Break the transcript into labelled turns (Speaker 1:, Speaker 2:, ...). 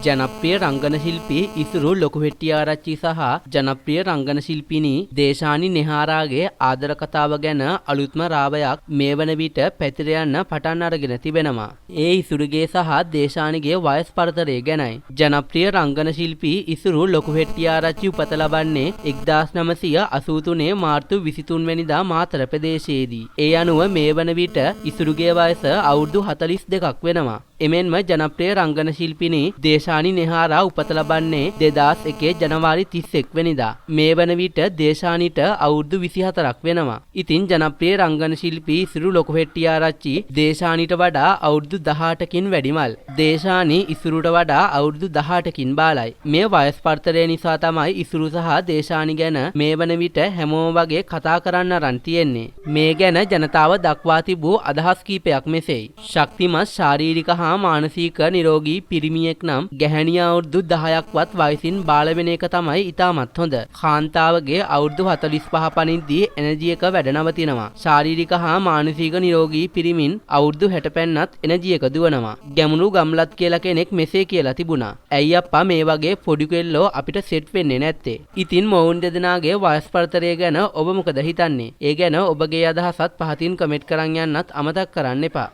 Speaker 1: ජනප්‍රිය රංගන ශිල්පී ඉසුරු ලොකුහෙට්ටිආරච්චි සහ ජනප්‍රිය රංගන ශිල්පිනී දේශානි නෙහාරාගේ ආදර කතාව ගැන අලුත්ම රාවයක් මේ වන විට පැතිර යන්න පටන් අරගෙන තිබෙනවා. ඒ ඉසුරුගේ සහ දේශානිගේ වයස් පරතරය ගැනයි. ජනප්‍රිය රංගන ශිල්පී ඉසුරු ලොකුහෙට්ටිආරච්චි උපත ලබන්නේ 1983 මාර්තු 23 වෙනිදා මාතර ප්‍රදේශයේදී. ඒ අනුව මේ වන විට ඉසුරුගේ වයස අවුරුදු 42ක් වෙනවා. එමෙන්ම ජනප්‍රිය රංගන ශිල්පිනී දේශානි නෙහාරා උපත ලබන්නේ 2001 ජනවාරි 31 වෙනිදා. මේ වන විට දේශානිට අවුරුදු 24ක් වෙනවා. ඉතින් ජනප්‍රිය රංගන ශිල්පී ඉසුරු ලොකුහෙට්ටිආරච්චි දේශානිට වඩා අවුරුදු 18කින් වැඩිමල්. දේශානි ඉසුරුට වඩා අවුරුදු 18කින් බාලයි. මේ වයස් පරතරය නිසා තමයි ඉසුරු සහ දේශානි ගැන මේ වන විට හැමෝම වගේ කතා කරන්න අරන් තියෙන්නේ. මේ ගැන ජනතාව දක්වා තිබූ අදහස් කීපයක් මෙසේයි. ශක්තිමත් ශාරීරික හා මානසික නිරෝගී පිරිමියෙක් නම් ගැහැණිය අවුරුදු 10ක්වත් වයසින් බාල වෙන එක තමයි ඉතාමත් හොඳ. කාන්තාවගේ අවුරුදු 45 පනිද්දී එනර්ජි එක වැඩ නවතිනවා. ශාරීරික හා මානසික නිරෝගී පිරිමින් අවුරුදු 60 පෙන්නත් එනර්ජි එක දුවනවා. ගැමුණු ගම්ලත් කියලා කෙනෙක් මෙසේ කියලා තිබුණා. ඇයි අප්පා මේ වගේ පොඩි කෙල්ලෝ අපිට සෙට් වෙන්නේ නැත්තේ? ඉතින් මොවුන් දෙදෙනාගේ වයස් පරතරය ගැන ඔබ මොකද හිතන්නේ? ඒ ගැන ඔබගේ අදහසත් පහතින් කමෙන්ට් කරන් යන්නත් අමතක කරන්න එපා.